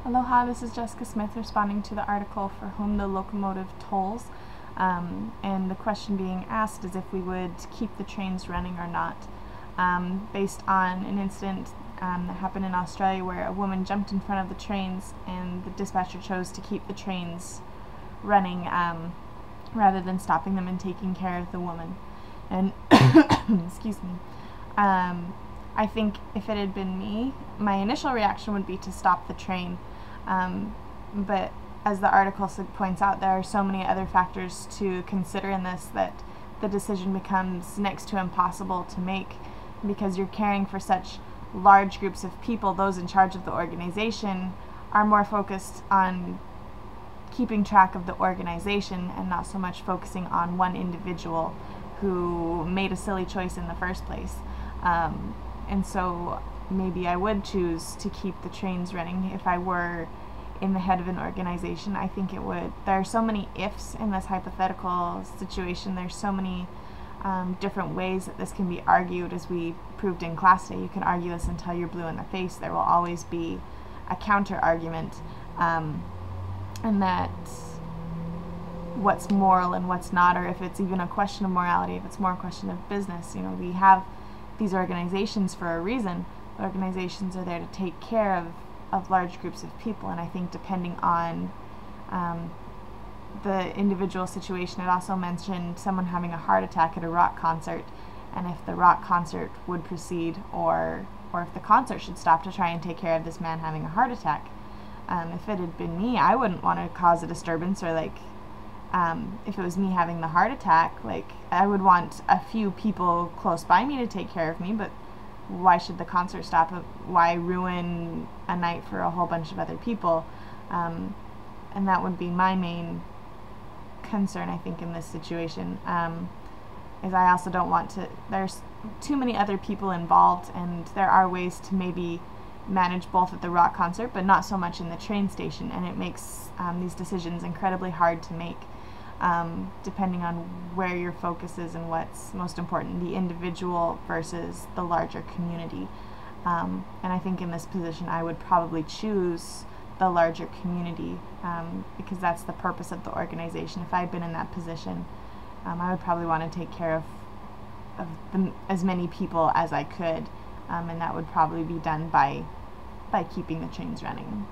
Aloha, this is Jessica Smith responding to the article For Whom the Locomotive Tolls. And the question being asked is if we would keep the trains running or not, based on an incident that happened in Australia where a woman jumped in front of the trains and the dispatcher chose to keep the trains running rather than stopping them and taking care of the woman. And excuse me. I think if it had been me, my initial reaction would be to stop the train. But as the article points out, there are so many other factors to consider in this that the decision becomes next to impossible to make, because you're caring for such large groups of people. Those in charge of the organization are more focused on keeping track of the organization and not so much focusing on one individual who made a silly choice in the first place. And so maybe I would choose to keep the trains running if I were in the head of an organization. I think it would. There are so many ifs in this hypothetical situation. There's so many different ways that this can be argued, as we proved in class today. You can argue this until you're blue in the face. There will always be a counter argument, and that what's moral and what's not, or if it's even a question of morality, if it's more a question of business. You know, we have these organizations for a reason. Organizations are there to take care of large groups of people, and I think depending on the individual situation. It also mentioned someone having a heart attack at a rock concert, and if the rock concert would proceed, or if the concert should stop to try and take care of this man having a heart attack. If it had been me, I wouldn't want to cause a disturbance, or if it was me having the heart attack, I would want a few people close by me to take care of me, but why should the concert stop? Why ruin a night for a whole bunch of other people? And that would be my main concern, I think, in this situation, is I also don't want to, there's too many other people involved, and there are ways to maybe manage both at the rock concert, but not so much in the train station, and it makes these decisions incredibly hard to make, depending on where your focus is and what's most important, the individual versus the larger community. And I think in this position I would probably choose the larger community, because that's the purpose of the organization. If I had been in that position, I would probably want to take care of as many people as I could, and that would probably be done by keeping the trains running.